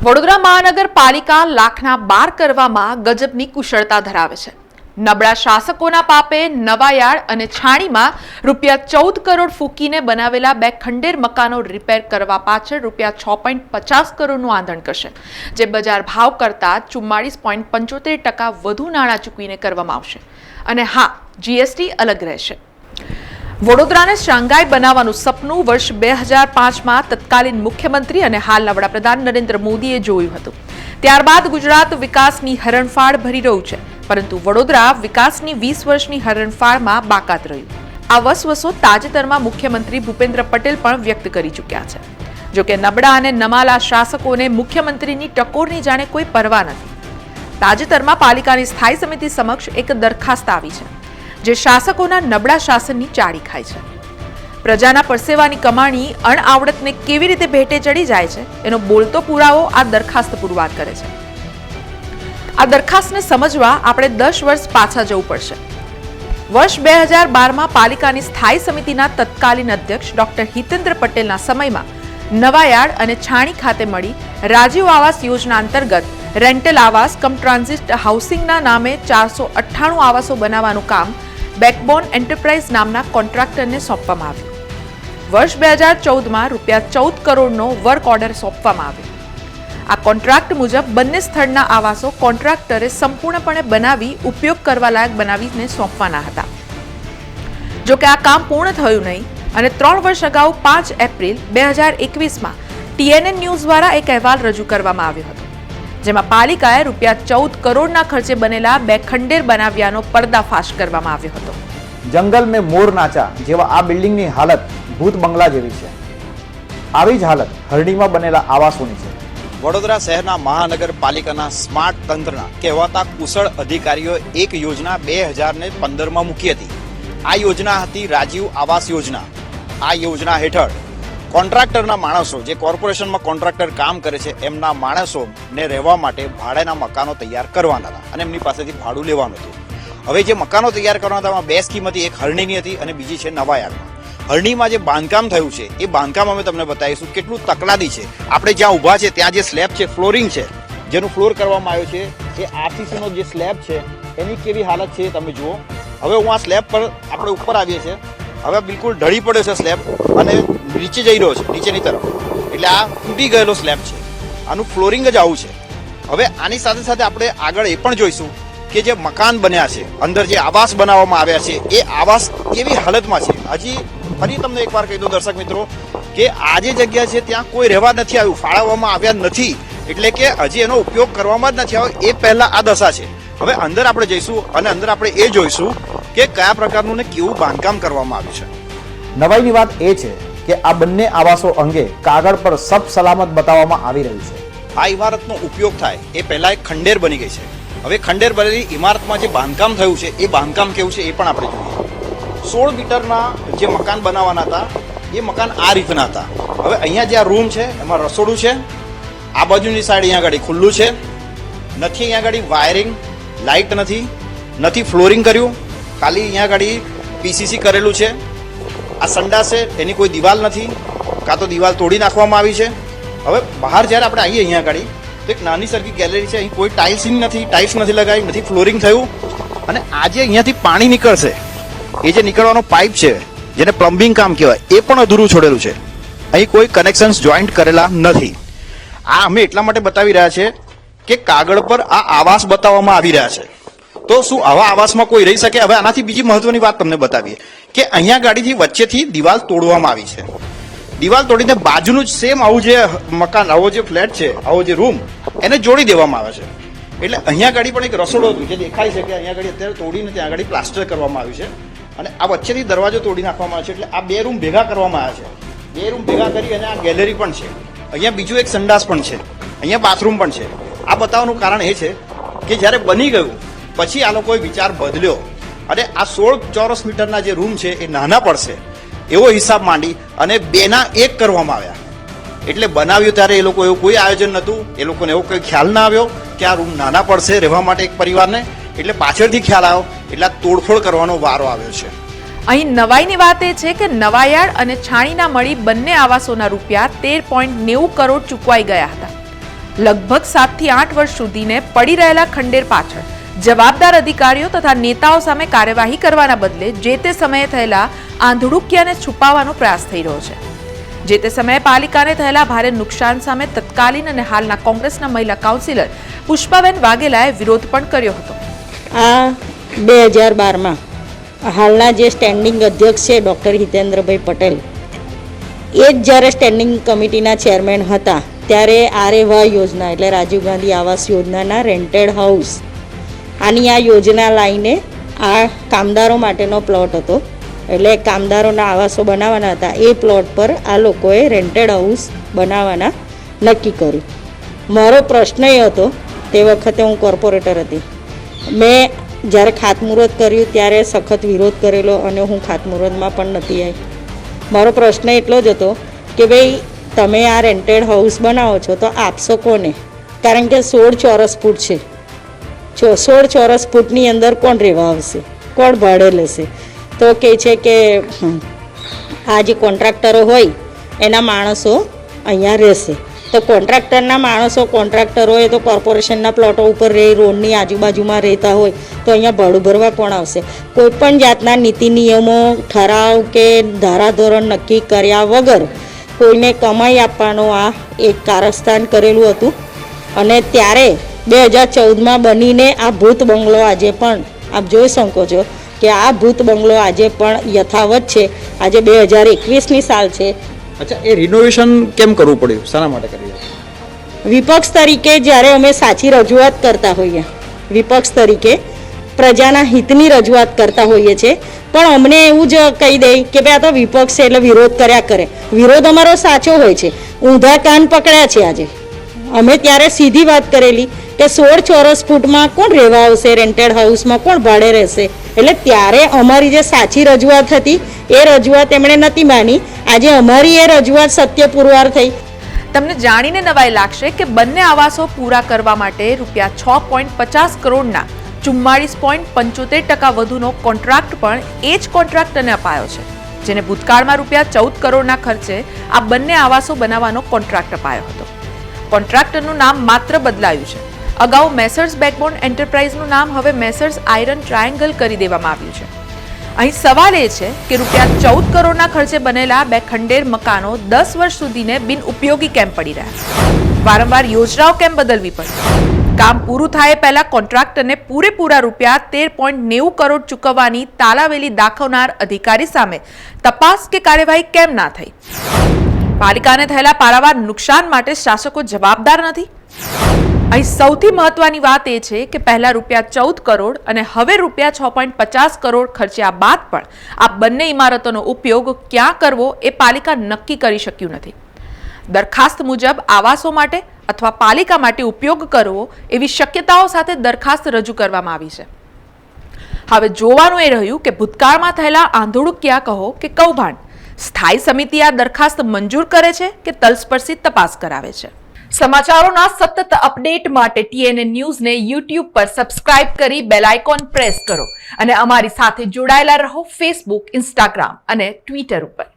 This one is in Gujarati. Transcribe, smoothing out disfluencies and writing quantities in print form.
વડોદરા મહાનગરપાલિકા લાખના 12 કરવામાં ગજબની કુશળતા ધરાવે છે. નબળા શાસકોના પાપે નવાયાર્ડ અને છાણીમાં ₹14 કરોડ ફૂંકીને બનાવેલા 2 ખંડેર મકાનો રિપેર કરવા પાછળ ₹6.50 કરોડનું આંધણ કરશે, જે બજાર ભાવ કરતાં 44.75% વધુ નાણાં ચૂકવીને કરવામાં આવશે. અને હા, જીએસટી અલગ રહેશે. વડોદરાને શાંઘાઈ બનાવવાનું સપનું વર્ષ 2005માં તત્કાલીન મુખ્યમંત્રી અને હાલના વડાપ્રધાન નરેન્દ્ર મોદીએ જોયું હતું. ત્યારબાદ ગુજરાત વિકાસની હરણફાળ ભરી રહ્યું છે, પરંતુ વડોદરા વિકાસની 20 વર્ષની હરણફાળમાં બાકાત રહ્યું. આ વસવસો તાજેતરમાં મુખ્યમંત્રી ભૂપેન્દ્ર પટેલ પણ વ્યક્ત કરી ચૂક્યા છે. જોકે નબળા અને નમાલા શાસકોને મુખ્યમંત્રીની ટકોરની જાણે કોઈ પરવા નથી. તાજેતરમાં પાલિકાની સ્થાયી સમિતિ સમક્ષ એક દરખાસ્ત આવી છે, જે શાસકોના નબળા શાસનની ચાળી ખાય છે. પ્રજાના પરસેવાની કમાણી અણઆવડતને કેવી રીતે ભેટે ચડી જાય છે એનો બોલતો પુરાવો આ દરખાસ્ત પુરવાર કરે છે. આ દરખાસ્તને સમજવા આપણે 10 વર્ષ પાછા જવું પડશે. વર્ષ 2012માં પાલિકાની સ્થાયી સમિતિના તત્કાલીન અધ્યક્ષ ડોક્ટર હિતેન્દ્ર પટેલના સમયમાં નવાયાર્ડ અને છાણી ખાતે મળી રાજીવ આવાસ યોજના અંતર્ગત રેન્ટલ આવાસ કમ ટ્રાન્ઝિટ હાઉસિંગના નામે 498 આવાસો બનાવવાનું કામ બેકબોન એન્ટરપ્રાઇઝ નામના કોન્ટ્રાક્ટરને સોંપવામાં આવ્યું. વર્ષ 2014માં ₹14 કરોડનો વર્ક ઓર્ડર સોંપવામાં આવ્યો. આ કોન્ટ્રાક્ટ મુજબ બંને સ્થળના આવાસો કોન્ટ્રાક્ટરે સંપૂર્ણપણે બનાવી ઉપયોગ કરવા લાયક બનાવીને સોંપવાના હતા. જોકે આ કામ પૂર્ણ થયું નહીં અને 3 વર્ષ અગાઉ 5 એપ્રિલ 2021માં TNN ન્યૂઝ દ્વારા એક અહેવાલ રજૂ કરવામાં આવ્યો હતો, જેમાં પાલિકાએ ₹14 કરોડના ખર્ચે બનેલા 2 ખંડેર બનાવ્યાનો પર્દાફાશ કરવામાં આવ્યો હતો. જંગલ મેં મોર નાચા જેવા આ બિલ્ડિંગની હાલત ભૂત બંગલા જેવી છે. આવી જ હાલત હરણીમાં બનેલા આવાસોની છે. વડોદરા શહેરના મહાનગરપાલિકાના સ્માર્ટ તંત્રના કહેવાતા કુશળ અધિકારીઓ એક યોજના 2015માં મૂકી હતી. આ યોજના હતી રાજીવ આવાસ યોજના. આ યોજના હેઠળ કોન્ટ્રાક્ટરના માણસો, જે કોર્પોરેશનમાં કોન્ટ્રાક્ટર કામ કરે છે, એમના માણસોને રહેવા માટે ભાડાના મકાનો તૈયાર કરવાના હતા અને એમની પાસેથી ભાડું લેવાનું હતું. હવે જે મકાનો તૈયાર કરવાના હતા, એમાં 2 સ્કીમ હતી. એક હરણીની હતી અને બીજી છે નવાયાર્ડમાં. હરણીમાં જે બાંધકામ થયું છે એ બાંધકામ અમે તમને બતાવીશું કેટલું તકલાદી છે. આપણે જ્યાં ઊભા છે ત્યાં જે સ્લેબ છે, ફ્લોરિંગ છે, જેનું ફ્લોર કરવામાં આવ્યો છે, એ આરસીસીનો જે સ્લેબ છે એની કેવી હાલત છે તમે જુઓ. હવે હું આ સ્લેબ પર આપણે ઉપર આવીએ છીએ. હવે બિલકુલ ઢળી પડ્યો છે સ્લેબ અને નીચે જઈ રહ્યો છે, નીચેની તરફ. એટલે આ તૂટી ગયેલો સ્લેબ છે. આનું ફ્લોરિંગ જ આવું છે. હવે આની સાથે સાથે આપણે આગળ એ પણ જોઈશું કે જે મકાન બન્યા છે, અંદર જે આવાસ બનાવવામાં આવ્યા છે, એ આવાસ કેવી હાલતમાં છે. હજી ફરી તમને એકવાર કહી દો દર્શક મિત્રો કે આ જે જગ્યા છે ત્યાં કોઈ રહેવા નથી આવ્યું, ફાળવવામાં આવ્યા નથી. એટલે કે હજી એનો ઉપયોગ કરવામાં જ નથી આવ્યો. એ પહેલા આ દશા છે. હવે અંદર આપણે જઈશું અને અંદર આપણે એ જોઈશું કે કયા પ્રકારનું ને કેવું બાંધકામ કરવામાં આવ્યું છે. નવાઈની વાત એ છે કે આ બંને આવાસો અંગે કાગળ પર સબ સલામત બતાવવામાં આવી રહ્યું છે. આ ઇમારતનો ઉપયોગ થાય એ પહેલા એક ખંડેર બની ગઈ છે. હવે ખંડેર બનેલી ઇમારતમાં જે બાંધકામ થયું છે એ બાંધકામ કેવું છે એ પણ આપણે જોઈએ. 16 મીટરના જે મકાન બનાવવાના હતા એ મકાન આ રીતના હતા. હવે અહીંયા જે આ રૂમ છે એમાં રસોડું છે. આ બાજુની સાઈડ અહીંયા આગળ ખુલ્લું છે. નથી અહીંયા આગળ વાયરિંગ, લાઇટ નથી ફ્લોરિંગ કર્યું, ખાલી અહીંયા આગળ PCC કરેલું છે. આ સંડાસ છે, એની કોઈ દિવાલ નથી, કાં તો દિવાલ તોડી નાખવામાં આવી છે. હવે બહાર જ્યારે આપણે આવીએ અહીંયા આગળ તો એક નાની સરખી ગેલેરી છે. અહીં કોઈ ટાઇલ્સ નથી લગાવી, નથી ફ્લોરિંગ થયું. અને આજે અહીંયાથી પાણી નીકળશે, એ જે નીકળવાનો પાઇપ છે, જેને પ્લમ્બિંગ કામ કહેવાય, એ પણ અધૂરું છોડેલું છે. અહીં કોઈ કનેક્શન્સ જોઈન્ટ કરેલા નથી. આ અમે એટલા માટે બતાવી રહ્યા છે કે કાગળ પર આ આવાસ બતાવવામાં આવી રહ્યા છે. તો શું આવા આવાસમાં કોઈ રહી શકે? હવે આનાથી બીજી મહત્વની વાત તમને બતાવીએ કે અહીંયા ગાડીથી વચ્ચેથી દિવાલ તોડવામાં આવી છે. દિવાલ તોડીને બાજુનું જ સેમ આવું જે મકાન, આવો જે ફ્લેટ છે, આવો જે રૂમ, એને જોડી દેવામાં આવે છે. એટલે અહીંયા ગાડી પણ એક રસોડું હતું જે દેખાય છે કે અહીંયા ગાડી અત્યારે તોડીને ત્યાં આગળ પ્લાસ્ટર કરવામાં આવ્યું છે. અને આ વચ્ચેથી દરવાજો તોડી નાખવામાં આવે છે. એટલે આ 2 રૂમ ભેગા કરવામાં આવ્યા છે. 2 રૂમ ભેગા કરી અને આ ગેલેરી પણ છે. અહીંયા બીજું એક સંડાસ પણ છે, અહીંયા બાથરૂમ પણ છે. આ બતાવવાનું કારણ એ છે કે જ્યારે બની ગયું પછી આ લોકોએ વિચાર બદલ્યો અને આ 16 ચોરસ મીટરના જે રૂમ છે એ નાના પડશે એવો હિસાબ માંડી અને 2ના 1 કરવામાં આવ્યા. એટલે બનાવ્યું ત્યારે એ લોકો એવું કોઈ આયોજન નહોતું. એ લોકોને એવો કોઈ ખ્યાલ ના આવ્યો કે આ રૂમ નાના પડશે રહેવા માટે એક પરિવારને. એટલે પાછળથી ખ્યાલ આવ્યો, એટલે તોડફોડ કરવાનો વારો આવ્યો છે. અહીં નવાઈની વાત એ છે કે નવાયાર્ડ અને છાણીના મળી બંને આવાસોના ₹13.90 કરોડ ચૂકવાઈ ગયા હતા. લગભગ 7 થી 8 વર્ષ સુધીને પડી રહેલા ખંડેર પાછળ જવાબદાર અધિકારીઓ તથા નેતાઓ સામે કાર્યવાહી કરવાના બદલે જે તે સમયે થયેલા આંધળુકિયાને છુપાવવાનો પ્રયાસ થઈ રહ્યો છે. જે તે સમયે પાલિકાને થયેલા ભારે નુકસાન સામે તત્કાલીન અને હાલના કોંગ્રેસના મહિલા કાઉન્સિલર પુષ્પાબેન વાઘેલાએ વિરોધ પણ કર્યો હતો. આ 2012માં હાલના જે સ્ટેન્ડિંગ અધ્યક્ષ છે ડૉક્ટર હિતેન્દ્રભાઈ પટેલ, એ જ જ્યારે સ્ટેન્ડિંગ કમિટીના ચેરમેન હતા ત્યારે આરેવા યોજના એટલે રાજીવ ગાંધી આવાસ યોજનાના રેન્ટેડ હાઉસ, આની આ યોજના લાવીને આ કામદારો માટેનો પ્લોટ હતો, એટલે કામદારોના આવાસો બનાવવાના હતા. એ પ્લોટ પર આ લોકોએ રેન્ટેડ હાઉસ બનાવવાના નક્કી કર્યું. મારો પ્રશ્ન એ હતો, તે વખતે હું કોર્પોરેટર હતી, મેં જ્યારે ખાતમુહૂર્ત કર્યું ત્યારે સખત વિરોધ કરેલો અને હું ખાતમુહૂર્તમાં પણ નથી આવી. મારો પ્રશ્ન એટલો જ હતો કે ભાઈ તમે આ રેન્ટેડ હાઉસ બનાવો છો તો આપશો કોને? કારણ કે 16 ચોરસ ફૂટ છે. 16 ચોરસ ફૂટની અંદર કોણ રહેવા આવશે? કોણ ભાડે લેશે? તો કહે છે કે આ જે કોન્ટ્રાક્ટરો હોય એના માણસો અહીંયા રહેશે. તો કોન્ટ્રાક્ટરના માણસો કોન્ટ્રાક્ટર હોય તો કોર્પોરેશનના પ્લોટો ઉપર રહે, રોડની આજુબાજુમાં રહેતા હોય તો અહીંયા ભાડું ભરવા કોણ આવશે? કોઈ પણ જાતના નીતિ નિયમો, ઠરાવ કે ધારાધોરણ નક્કી કર્યા વગર કોઈને કમાઈ આપવાનું આ એક કારસ્તાન કરેલું હતું. અને ત્યારે 2014માં બનીને આ ભૂત બંગલો આજે પણ આપ જોઈ શકો છો કે આ ભૂત બંગલો આજે પણ યથાવત છે. આજે 2021ની સાલ છે. અચ્છા, એ રિનોવેશન કેમ કરવું પડ્યું? શાના માટે કર્યું? વિપક્ષ તરીકે જ્યારે અમે સાચી રજૂઆત કરતા હોઈએ, વિપક્ષ તરીકે પ્રજાના હિતની રજૂઆત કરતા હોઈએ છીએ, પણ અમને એવું જ કહી દે કે ભાઈ આ તો વિપક્ષ છે એટલે વિરોધ કર્યા કરે. વિરોધ અમારો સાચો હોય છે. ઊંધા કાન પકડ્યા છે આજે. અમે ત્યારે સીધી વાત કરેલી કે 16 ચોરસ ફૂટમાં કોણ રહેવા આવશે? રેન્ટેડ હાઉસમાં કોણ ભાડે રહેશે? એટલે ત્યારે અમારી જે સાચી રજૂઆત હતી એ રજૂઆત એમણે નથી માની. આજે અમારી એ રજૂઆત સત્ય પુરવાર થઈ. તમને જાણીને નવાઈ લાગશે કે બંને આવાસો પૂરા કરવા માટે રૂપિયા 6.50 કરોડના 44.75% વધુનો કોન્ટ્રાક્ટ પણ એ જ કોન્ટ્રાક્ટરને અપાયો છે, જેને ભૂતકાળમાં રૂપિયા 14 કરોડના ખર્ચે આ બંને આવાસો બનાવવાનો કોન્ટ્રાક્ટ અપાયો હતો. કોન્ટ્રાક્ટરનું નામ માત્ર બદલાયું છે. અગાઉ મેસર્સ બેકબોન એન્ટરપ્રાઇઝનું નામ હવે મેસર્સ આયરન ટ્રાયેંગલ કરી દેવામાં આવ્યું છે. અહીં સવાલ એ છે કે રૂપિયા 14 કરોડના ખર્ચે બનેલા બે ખંડેર મકાનો 10 વર્ષ સુધીને બિનઉપયોગી કેમ પડી રહ્યા? વારંવાર યોજનાઓ કેમ બદલવી પડી? કામ પૂરું થાય પહેલા કોન્ટ્રાક્ટરને પૂરેપૂરા રૂપિયા 13.90 કરોડ ચૂકવવાની તાલાવેલી દાખવનાર અધિકારી સામે તપાસ કે કાર્યવાહી કેમ ના થઈ? પાલિકાને થયેલા પારાવાર નુકસાન માટે શાસકો જવાબદાર નથી? અહીં સૌથી મહત્વની વાત એ છે કે પહેલા રૂપિયા 14 કરોડ અને હવે રૂપિયા 6.50 કરોડ ખર્ચ્યા બાદ પણ આ બંને ઇમારતોનો ઉપયોગ ક્યાં કરવો એ પાલિકા નક્કી કરી શક્યું નથી. દરખાસ્ત મુજબ આવાસો માટે અથવા પાલિકા માટે ઉપયોગ કરવો એવી શક્યતાઓ સાથે દરખાસ્ત રજૂ કરવામાં આવી છે. હવે જોવાનું એ રહ્યું કે ભૂતકાળમાં થયેલા આંધળુકિયા કહો કે કૌભાંડ સ્થાયી સમિતિ આ દરખાસ્ત મંજૂર કરે છે કે તલસ્પર્શી તપાસ કરાવે છે. સમાચારોના સતત અપડેટ માટે TNN ન્યૂઝને YouTube પર સબસ્ક્રાઇબ કરી બેલ આઇકોન પ્રેસ કરો અને અમારી સાથે જોડાયેલા રહો Facebook, Instagram અને Twitter ઉપર.